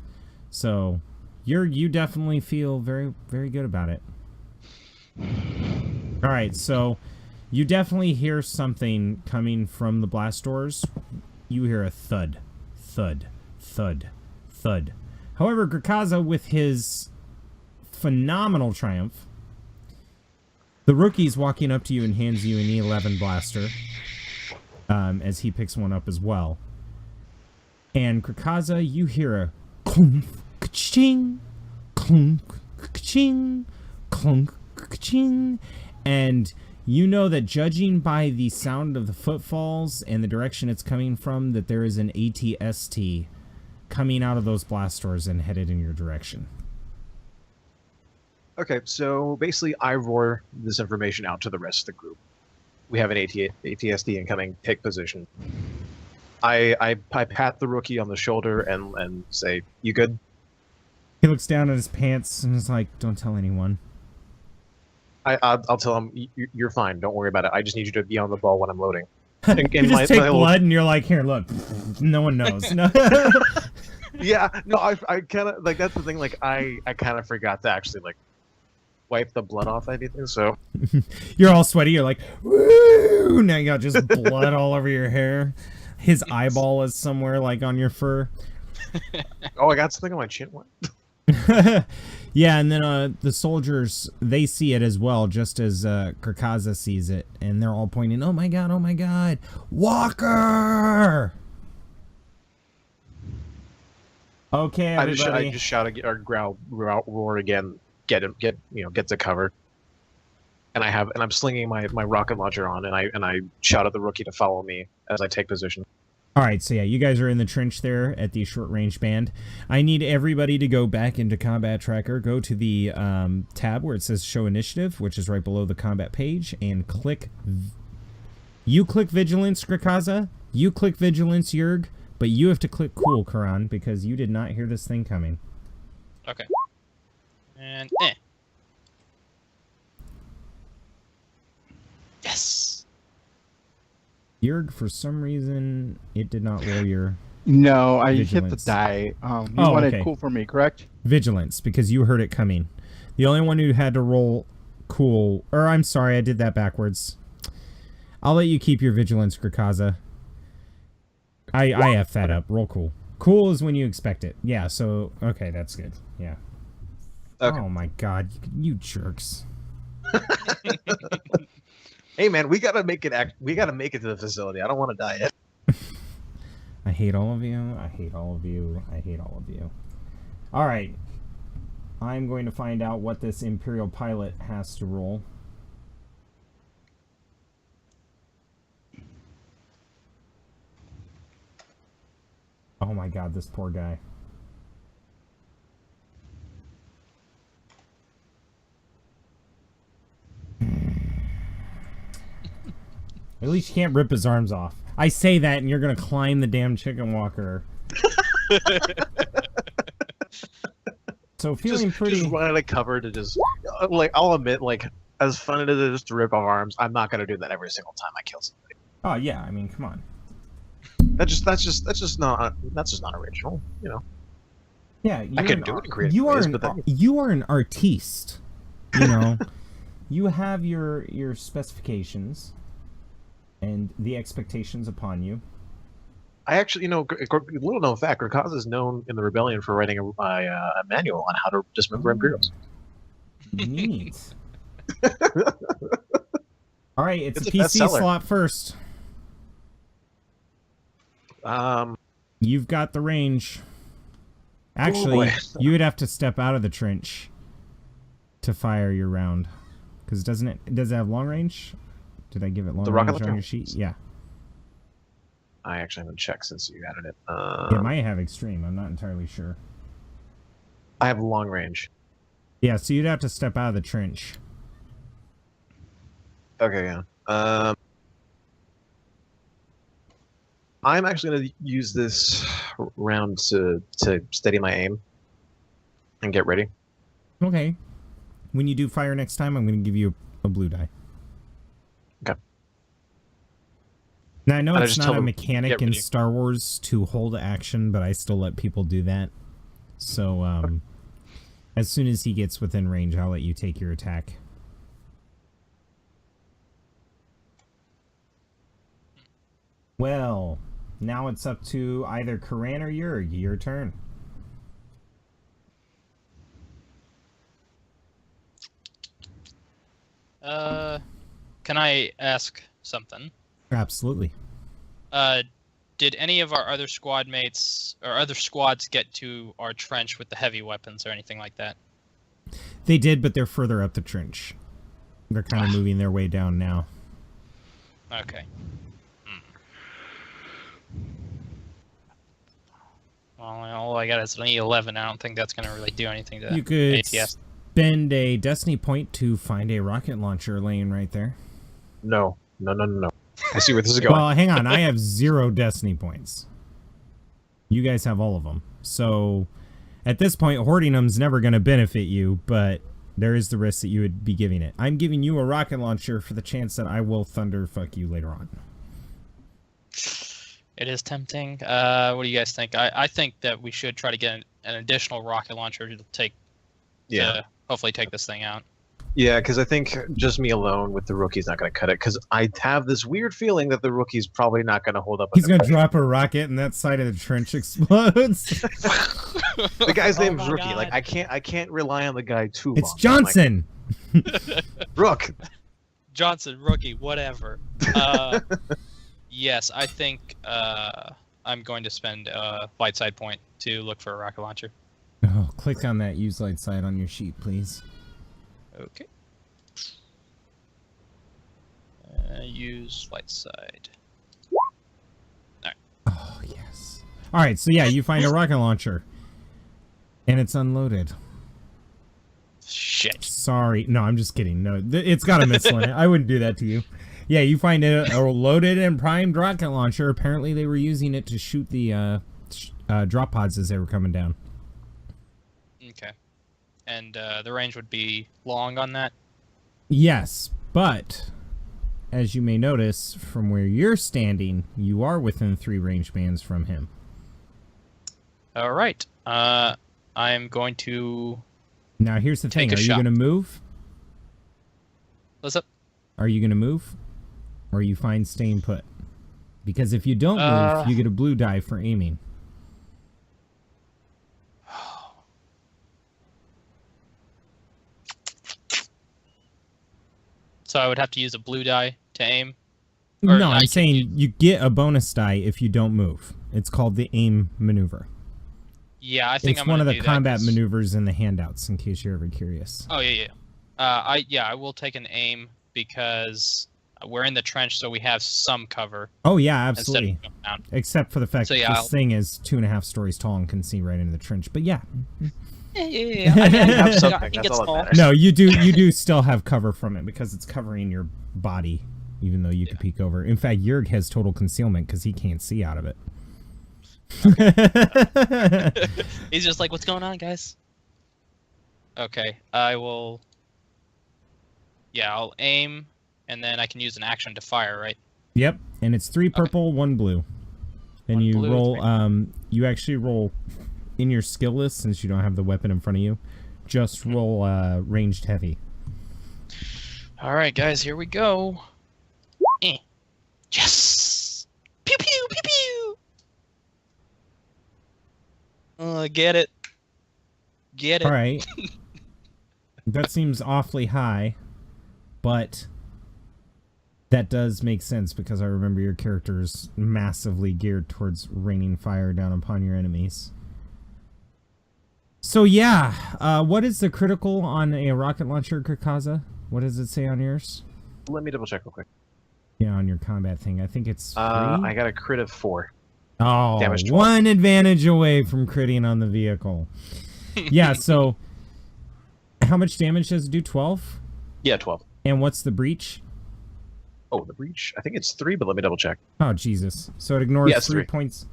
A: So you definitely feel very, very good about it. All right, so you definitely hear something coming from the blast doors. You hear a thud, thud, thud, thud. However, Krakaza, with his phenomenal triumph, the rookie's walking up to you and hands you an E11 blaster. As he picks one up as well. And Krakaza, you hear a clunk, ka-ching, clunk, ka-ching, clunk, ka-ching, and you know that judging by the sound of the footfalls and the direction it's coming from, that there is an ATST coming out of those blast doors and headed in your direction.
E: Okay, so basically I roar this information out to the rest of the group. We have an ATSD incoming, take position. I pat the rookie on the shoulder and say, "You good?"
A: He looks down at his pants and is like, "Don't tell anyone."
E: I'll tell him, "You're fine. Don't worry about it. I just need you to be on the ball when I'm loading."
A: You just take blood and you're like, "Here, look. No one knows." No.
E: Yeah, no, I kind of like that's the thing. Like I kind of forgot to actually like wipe the blood off anything. So
A: you're all sweaty. You're like, "Woo!" Now you got just blood all over your hair. His eyeball is somewhere like on your fur.
E: Oh, I got something on my chin. What?
A: Yeah, and then the soldiers, they see it as well, just as Krakaza sees it, and they're all pointing, "Oh my god, Walker!" Okay, everybody.
E: I just shout again, or roar again. Get to cover. And I'm slinging my rocket launcher on, and I shout at the rookie to follow me as I take position.
A: All right, so yeah, you guys are in the trench there at the short range band. I need everybody to go back into Combat Tracker, go to the tab where it says Show Initiative, which is right below the combat page, and click. You click Vigilance, Krakaza. You click Vigilance, Jurg. But you have to click Cool, Karan, because you did not hear this thing coming.
D: Okay. And Yes.
A: Yerg, for some reason, it did not roll your
B: No, I hit the
A: Vigilance.
B: die. You
A: Oh,
B: wanted
A: okay.
B: cool for me, correct?
A: vigilance because you heard it coming. The only one who had to roll cool, or I'm sorry, I did that backwards. I'll let you keep your vigilance, Krakaza. I F that up. Roll cool. Cool is when you expect it. Yeah, so, okay, that's good. Yeah.
E: Okay.
A: Oh my god, you jerks.
E: Hey man, we gotta make it. We gotta make it to the facility. I don't want to die yet.
A: I hate all of you. I hate all of you. I hate all of you. Alright. I'm going to find out what this Imperial pilot has to roll. Oh my god, this poor guy. At least you can't rip his arms off. I say that and you're gonna climb the damn chicken walker. So feeling pretty...
E: Just run out of cover to just... Like, I'll admit, like, as fun as it is to rip off arms, I'm not gonna do that every single time I kill somebody.
A: Oh yeah, I mean, come on.
E: That's just not original, you know.
A: Yeah,
E: I can do it in creative
A: you
E: ways,
A: are
E: but then...
A: you are an artiste. You know, you have your specifications and the expectations upon you.
E: I actually, you know, little known fact, Krakaza is known in the rebellion for writing a manual on how to dismember Imperials.
A: Neat. All right, it's
E: It's
A: a
E: a
A: PC
E: bestseller.
A: slot first. You've got the range. Actually,
E: boy.
A: you would have to step out of the trench to fire your round. Because does it have long range? Did I give it long
E: The rocket
A: range on
E: launcher?
A: your sheet? Yeah.
E: I actually haven't checked since you added it.
A: It might have extreme. I'm not entirely sure.
E: I have long range.
A: Yeah, so you'd have to step out of the trench.
E: Okay, yeah. I'm actually going to use this round to steady my aim and get ready.
A: Okay. When you do fire next time, I'm going to give you a blue die.
E: Okay.
A: Now, I know
E: And I
A: it's
E: just
A: not
E: tell
A: a
E: them,
A: mechanic
E: "Get
A: in
E: ready."
A: Star Wars to hold action, but I still let people do that. So, as soon as he gets within range, I'll let you take your attack. Well, now it's up to either Karan or Yerg. Your turn.
D: Can I ask something?
A: Absolutely.
D: Did any of our other squad mates or other squads get to our trench with the heavy weapons or anything like that?
A: They did, but they're further up the trench. They're kind of moving their way down now.
D: Okay. Well, all I got is an E11. I don't think that's going to really do anything to
A: You could
D: ATS.
A: spend a destiny point to find a rocket launcher laying right there.
E: No. I see where this is going.
A: Well, hang on. I have 0 destiny points. You guys have all of them. So, at this point, hoarding them's never going to benefit you, but there is the risk that you would be giving it. I'm giving you a rocket launcher for the chance that I will thunderfuck you later on.
D: It is tempting. What do you guys think? I think that we should try to get an additional rocket launcher to take, to hopefully take this thing out.
E: Yeah, because I think just me alone with the rookie's not going to cut it. Because I have this weird feeling that the rookie's probably not going to hold up.
A: He's going to drop a rocket and that side of the trench explodes.
E: The guy's name is
D: my
E: Rookie.
D: God.
E: Like I can't rely on the guy too long.
A: It's Johnson!
E: Rook.
D: Johnson, rookie, whatever. Yes, I think I'm going to spend a light side point to look for a rocket launcher.
A: Oh, click on that use light side on your sheet, please.
D: Okay. Use light side.
A: Oh, yes. Alright, so yeah, you find a rocket launcher. And it's unloaded.
D: Shit.
A: Sorry. No, I'm just kidding. No, it's got a missile in it. I wouldn't do that to you. Yeah, you find a loaded and primed rocket launcher. Apparently they were using it to shoot the drop pods as they were coming down.
D: Okay. and the range would be long on that.
A: Yes, but as you may notice from where you're standing, you are within 3 range bands from him.
D: All right. I'm going to.
A: Now, here's the thing.
D: Take a
A: Are you
D: shot.
A: going to move?
D: What's up?
A: Are you going to move? Or are you fine staying put? Because if you don't move, you get a blue die for aiming.
D: So I would have to use a blue die to aim? Or
A: No,
D: I
A: I'm
D: can
A: saying
D: use-
A: you get a bonus die if you don't move. It's called the aim maneuver.
D: Yeah, I think
A: It's
D: I'm
A: one
D: gonna
A: of the
D: do that
A: combat
D: 'cause-
A: maneuvers in the handouts, in case you're ever curious.
D: Oh, yeah. I will take an aim because we're in the trench, so we have some cover
A: Oh, yeah,
D: instead
A: absolutely.
D: of going down.
A: Except for the fact
D: So,
A: that
D: yeah,
A: this
D: I'll-
A: thing is 2.5 stories tall and can see right into the trench. But yeah.
D: Yeah.
A: I mean,
E: Have
D: I
E: something.
D: think
E: That's
D: it's
E: all that
D: all-
E: matters.
A: No, you do still have cover from it because it's covering your body, even though you can peek over. In fact, Jurg has total concealment because he can't see out of it.
D: He's just like, what's going on, guys? Okay, I will... Yeah, I'll aim, and then I can use an action to fire, right?
A: Yep, and it's 3 purple, 1 blue. And
D: One
A: you
D: blue,
A: roll,
D: 3.
A: you actually roll in your skill list, since you don't have the weapon in front of you, just roll ranged heavy.
D: Alright, guys, here we go. Yes! Pew pew pew pew! Get it. Get it.
A: All right. That seems awfully high, but that does make sense because I remember your character is massively geared towards raining fire down upon your enemies. So yeah, what is the critical on a rocket launcher, Krikaza? What does it say on yours?
E: Let me double check real quick.
A: Yeah, on your combat thing. I think it's 3.
E: I got a crit of 4.
A: Oh,
E: damage 12.
A: 1 advantage away from critting on the vehicle. Yeah, so how much damage does it do? 12?
E: Yeah, 12.
A: And what's the breach?
E: Oh, the breach? I think it's 3, but let me double check.
A: Oh, Jesus. So it ignores
E: Yeah, it's
A: 3
E: 3.
A: points.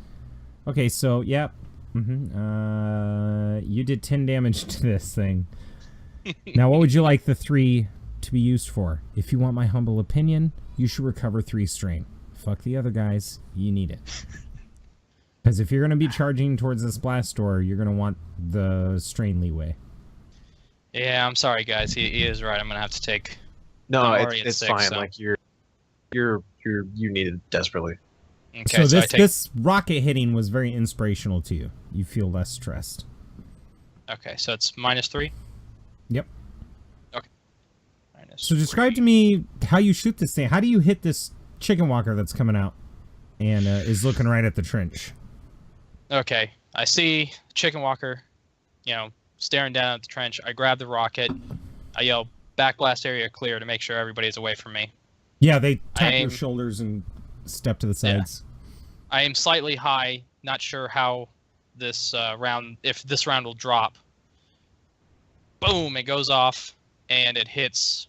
A: Okay, so, yep. You did 10 damage to this thing. Now, what would you like the 3 to be used for? If you want my humble opinion, you should recover 3 strain. Fuck the other guys. You need it. Because if you're going to be charging towards this blast door, you're going to want the strain leeway.
D: Yeah, I'm sorry, guys. He is right. I'm gonna have to take.
E: No,
D: I'm already at
E: it's
D: 6,
E: fine.
D: so-
E: Like you need it desperately.
D: Okay,
A: So
D: I
A: this
D: take.
A: this rocket hitting was very inspirational to you. You feel less stressed.
D: Okay, so it's -3.
A: Yep.
D: Okay. -3.
A: So describe to me how you shoot this thing. How do you hit this chicken walker that's coming out and is looking right at the trench?
D: Okay, I see Chicken Walker, staring down at the trench. I grab the rocket. I yell, "Backblast area clear," to make sure everybody's away from me.
A: Yeah, they tap your
D: aim-
A: shoulders and step to the sides.
D: I am slightly high, not sure how this if this round will drop. Boom! It goes off, and it hits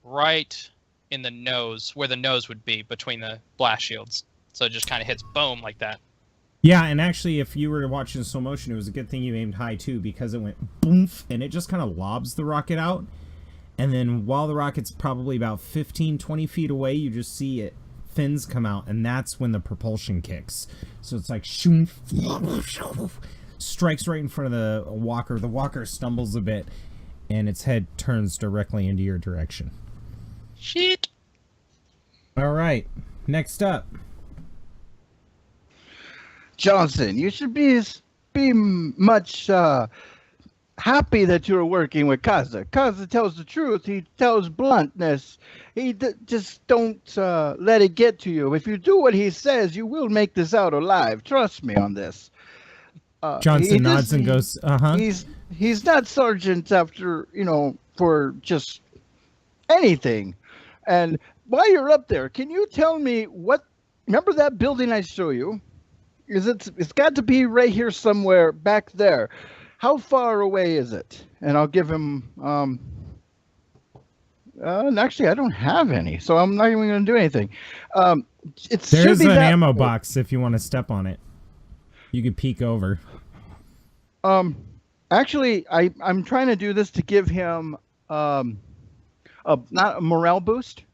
D: right in the nose, where the nose would be between the blast shields. So it just kind of hits boom like that.
A: Yeah, and actually, if you were watching slow motion, it was a good thing you aimed high too, because it went boomf, and it just kind of lobs the rocket out. And then while the rocket's probably about 15, 20 feet away, you just see it fins come out, and that's when the propulsion kicks. So it's like shoom, strikes right in front of the walker. The walker stumbles a bit, and its head turns directly into your direction.
D: Shit.
A: All right, next up.
B: Johnson, you should be much happy that you're working with Kaza. Kaza tells the truth. He tells bluntness. He just don't let it get to you. If you do what he says, you will make this out alive. Trust me on this.
A: Johnson nods and goes, "Uh-huh."
B: He's not sergeant after, for just anything. And while you're up there, can you tell me remember that building I show you? It's got to be right here somewhere back there. How far away is it? And I'll give him and actually I don't have any, so I'm not even going to do anything.
A: There's an ammo box if you want to step on it. You could peek over.
B: Actually, I'm trying to do this to give him not a morale boost.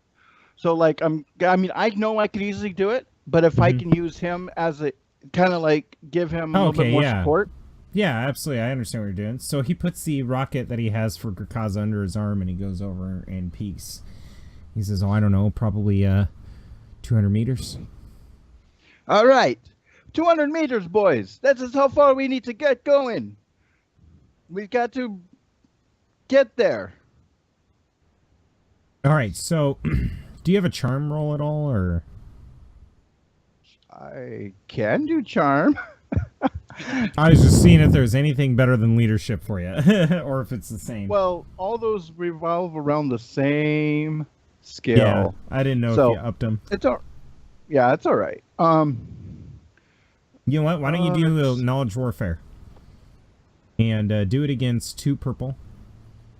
B: So like I mean I know I could easily do it, but if I can use him as a kind of like give him a little bit more support.
A: Yeah, absolutely. I understand what you're doing. So he puts the rocket that he has for Grakaza under his arm and he goes over and peeks. He says, "Oh, I don't know, probably 200 meters."
B: All right. 200 meters, boys. That's just how far we need to get going. We've got to get there.
A: All right. So do you have a charm roll at all, or?
B: I can do charm.
A: I was just seeing if there's anything better than leadership for you, or if it's the same.
B: Well, all those revolve around the same scale.
A: Yeah, I didn't know if you upped them.
B: Yeah, it's all right.
A: You know what? Why don't you do knowledge warfare? And do it against 2 purple.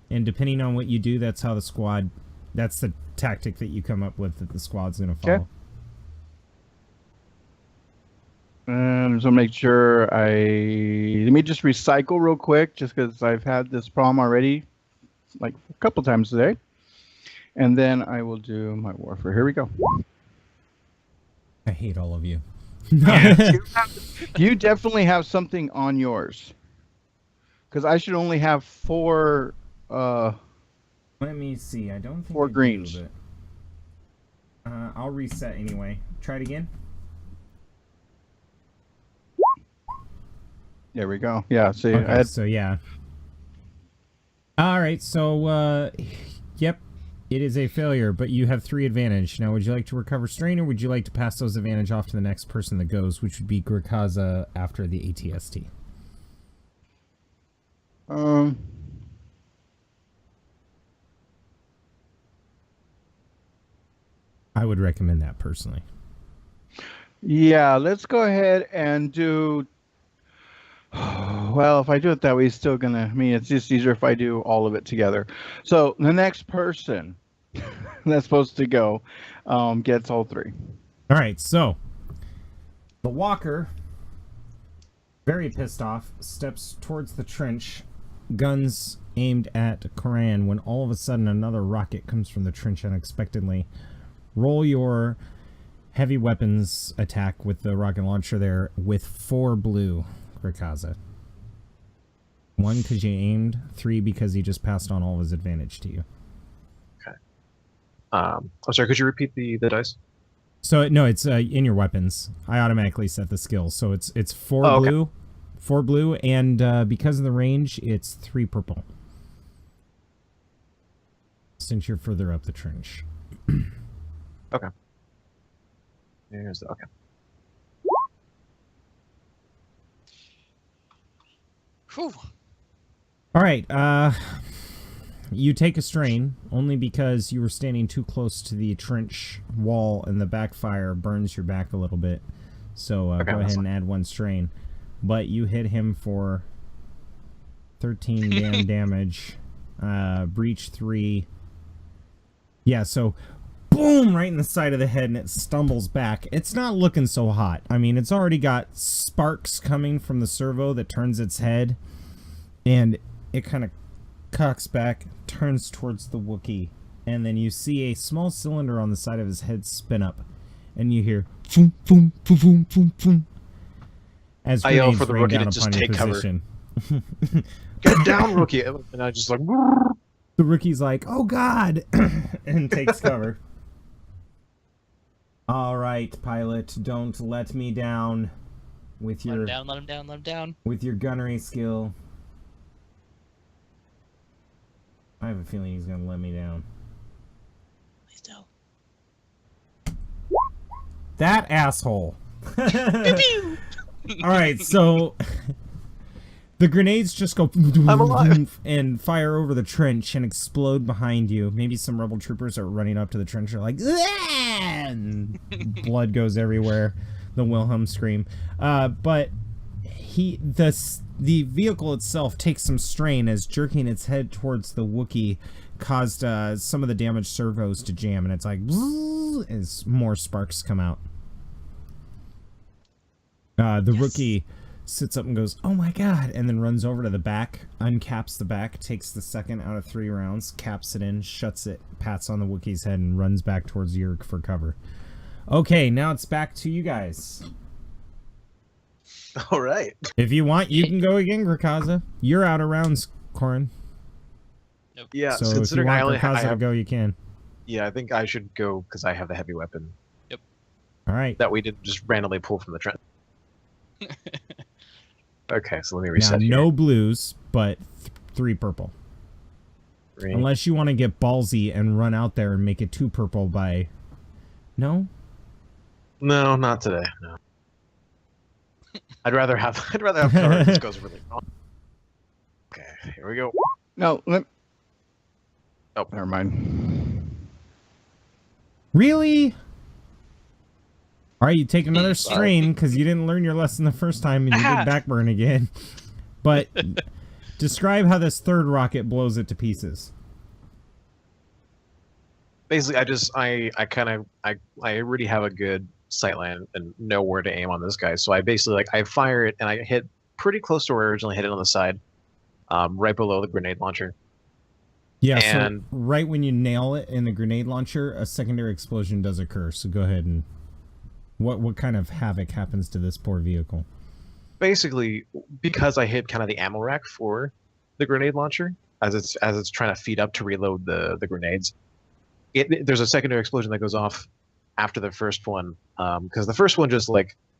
A: And depending on what you do, that's how the squad... That's the tactic that you come up with that the squad's going to follow.
B: Okay. And so make sure let me just recycle real quick, just because I've had this problem already, like a couple times today. And then I will do my warfare. Here we go.
A: I hate all of you.
B: You definitely have something on yours. Because I should only have 4...
A: Let me see. I don't think
B: 4 greens.
A: I'll reset anyway. Try it again.
B: There we go. Yeah, see.
A: Okay, so yeah. All right, so yep, it is a failure, but you have 3 advantage. Now, would you like to recover strain, or would you like to pass those advantage off to the next person that goes, which would be Grakaza after the ATST? I would recommend that personally.
B: Yeah, let's go ahead and do... Well, if I do it that way, it's still gonna... I mean, it's just easier if I do all of it together. So, the next person that's supposed to go gets all 3.
A: All right, so the walker, very pissed off, steps towards the trench, guns aimed at Koran, when all of a sudden another rocket comes from the trench unexpectedly. Roll your heavy weapons attack with the rocket launcher there with 4 blue, Grakaza. 1 because you aimed, 3 because he just passed on all of his advantage to you.
E: Okay. I'm sorry, could you repeat the dice?
A: So no, it's in your weapons. I automatically set the skills, so it's 4 blue, okay. 4 blue, and because of the range, it's 3 purple. Since you're further up the trench.
E: Okay. Here's the, okay.
D: Whew.
A: All right. You take a strain only because you were standing too close to the trench wall, and the backfire burns your back a little bit. So okay, go ahead and add 1 strain. But you hit him for 13 damage. Breach 3. Yeah. So. Boom! Right in the side of the head, and it stumbles back. It's not looking so hot. I mean, it's already got sparks coming from the servo that turns its head, and it kind of cocks back, turns towards the Wookiee, and then you see a small cylinder on the side of his head spin up, and you hear boom, boom, boom, boom, boom, boom. As
E: I yell for the Wookiee to just take cover. Get down, Wookiee! And I just like...
A: The Wookiee's like, oh god! and takes cover. All right, pilot, don't let me down with your...
D: Let him down.
A: With your gunnery skill. I have a feeling he's going to let me down.
D: Please don't.
A: That asshole. All right, so... The grenades just go
E: I'm alive.
A: And fire over the trench and explode behind you. Maybe some rebel troopers are running up to the trench and are like, "Aah!" And blood goes everywhere. The Wilhelm scream. But the vehicle itself takes some strain as jerking its head towards the Wookiee caused some of the damaged servos to jam, and it's like as more sparks come out. The Wookiee sits up and goes, "Oh my god," and then runs over to the back, uncaps the back, takes the second out of 3 rounds, caps it in, shuts it, pats on the Wookiee's head, and runs back towards Yerk for cover. Okay, now it's back to you guys.
E: All right.
A: If you want, you can go again, Grakaza. You're out of rounds, Corin.
D: Nope.
E: Yeah,
A: So if you
E: considering
A: want
E: I only
A: Grakaza to
E: have,
A: go, you can.
E: yeah, I think I should go because I have the heavy weapon
A: All right.
E: that we didn't just randomly pull from the trench. Okay, so let me
A: Now,
E: reset here.
A: no blues, but 3 purple.
E: Green.
A: Unless you want to get ballsy and run out there and make it 2 purple by... No?
E: No, not today. No. I'd rather have cover. This goes really wrong. Okay, here we go.
B: No, oh, never mind.
A: Really? All right, you take another strain because you didn't learn your lesson the first time and you did backburn again. But describe how this 3rd rocket blows it to pieces.
E: Basically, I already have a good sight line and know where to aim on this guy. So I basically I fire it and I hit pretty close to where I originally hit it on the side, right below the grenade launcher.
A: Yeah,
E: And-
A: so right when you nail it in the grenade launcher, a secondary explosion does occur. So go ahead and... What kind of havoc happens to this poor vehicle?
E: Basically, because I hit kind of the ammo rack for the grenade launcher as it's trying to feed up to reload the grenades, there's a secondary explosion that goes off after the first one, because the first one just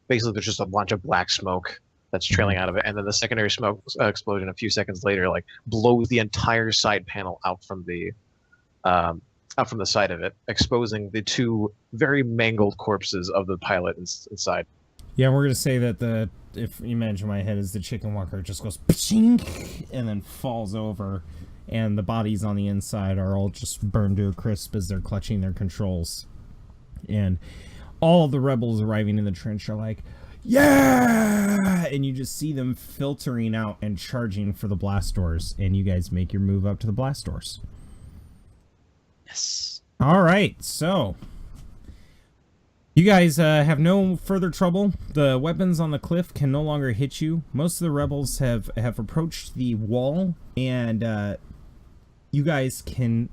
E: basically there's just a bunch of black smoke that's trailing out of it, and then the secondary smoke explosion a few seconds later blows the entire side panel out from the side of it, exposing the 2 very mangled corpses of the pilot inside.
A: Yeah, we're gonna say that if you imagine my head is the chicken walker, it just goes pshing and then falls over, and the bodies on the inside are all just burned to a crisp as they're clutching their controls. And all of the rebels arriving in the trench are like, "Yeah!" And you just see them filtering out and charging for the blast doors, and you guys make your move up to the blast doors.
D: Yes.
A: All right, so you guys have no further trouble. The weapons on the cliff can no longer hit you. Most of the rebels have approached the wall, and you guys can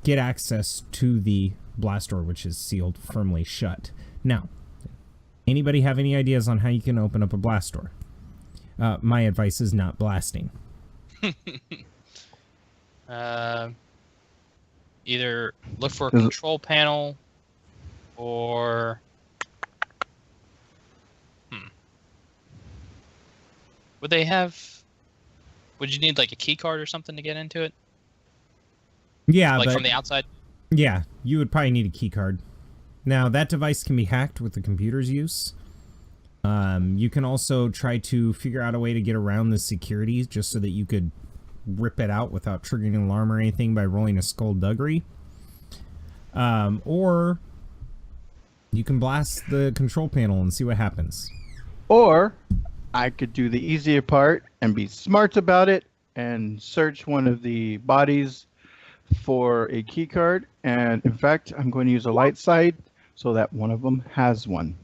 A: get access to the blast door, which is sealed firmly shut. Now, anybody have any ideas on how you can open up a blast door? My advice is not blasting.
D: Either look for a control panel or would you need like a key card or something to get into it?
A: Yeah,
D: like
A: but
D: from the outside?
A: Yeah, you would probably need a key card. Now, that device can be hacked with the computer's use. You can also try to figure out a way to get around the security just so that you could rip it out without triggering an alarm or anything by rolling a skullduggery. Or you can blast the control panel and see what happens.
B: Or I could do the easier part and be smart about it and search one of the bodies for a key card. And in fact, I'm going to use a light side so that one of them has one.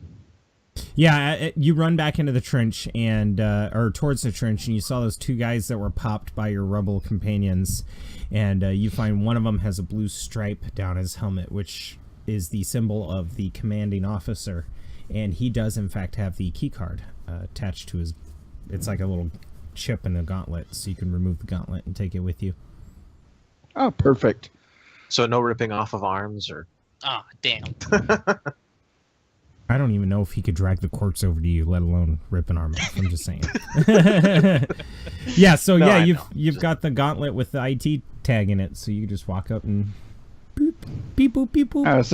A: Yeah, you run back into the trench and or towards the trench, and you saw those 2 guys that were popped by your rebel companions, and you find one of them has a blue stripe down his helmet, which is the symbol of the commanding officer, and he does in fact have the key card attached to his. It's like a little chip in a gauntlet, so you can remove the gauntlet and take it with you.
B: Oh, perfect.
E: So no ripping off of arms or.
D: Ah, damn.
A: I don't even know if he could drag the corpse over to you, let alone rip an arm off. I'm just saying. Yeah, so
E: No,
A: yeah,
E: I
A: you've got the gauntlet with the IT tag in it, so you can just walk up and boop, beep boop, beep boop.
B: I was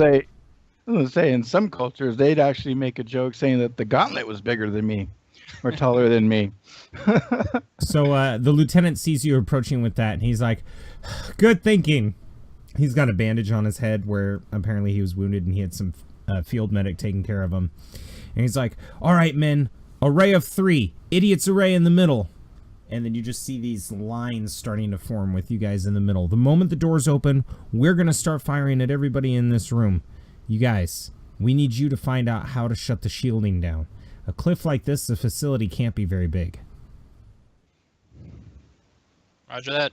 B: gonna say in some cultures they'd actually make a joke saying that the gauntlet was bigger than me or taller than me.
A: So the lieutenant sees you approaching with that, and he's like, "Good thinking." He's got a bandage on his head where apparently he was wounded, and he had some field medic taking care of him. And he's like, "All right, men, array of 3, idiots array in the middle." And then you just see these lines starting to form with you guys in the middle. The moment the doors open, we're going to start firing at everybody in this room. You guys, we need you to find out how to shut the shielding down. A cliff like this, the facility can't be very big.
D: Roger that.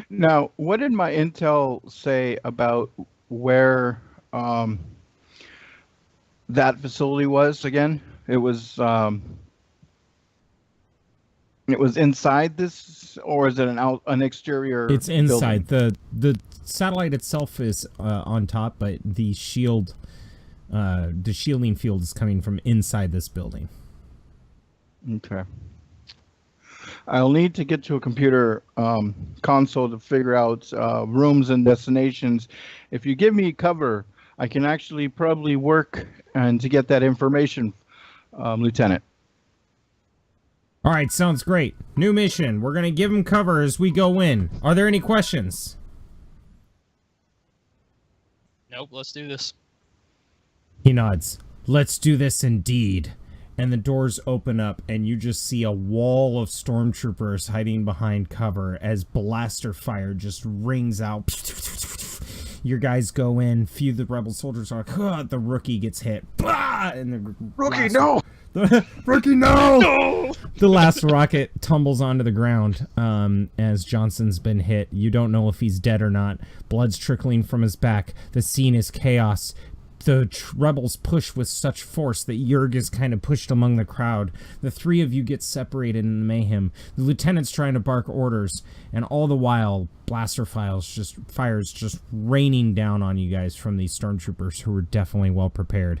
B: Now, what did my intel say about where that facility was again? It was inside this, or is it an exterior?
A: It's inside.
B: building?
A: The satellite itself is on top, but the shielding field is coming from inside this building.
B: Okay. I'll need to get to a computer console to figure out rooms and destinations. If you give me cover, I can actually probably work and to get that information, Lieutenant.
A: All right, sounds great. New mission. We're going to give him cover as we go in. Are there any questions?
D: Nope, let's do this.
A: He nods. Let's do this indeed. And the doors open up, and you just see a wall of stormtroopers hiding behind cover as blaster fire just rings out. Your guys go in. Few of the rebel soldiers are like, the rookie gets hit. Bah! And the
E: Rookie, no!
A: Rookie, no! No! The last rocket tumbles onto the ground as Johnson's been hit. You don't know if he's dead or not. Blood's trickling from his back. The scene is chaos. The rebels push with such force that Yerg is kind of pushed among the crowd. The three of you get separated in the mayhem. The lieutenant's trying to bark orders, and all the while, blaster fires just raining down on you guys from these stormtroopers who were definitely well prepared.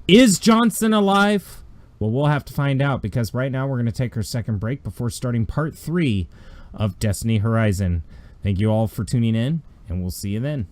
A: Is Johnson alive? Well, we'll have to find out, because right now we're going to take our second break before starting part 3 of Destiny Horizon. Thank you all for tuning in, and we'll see you then.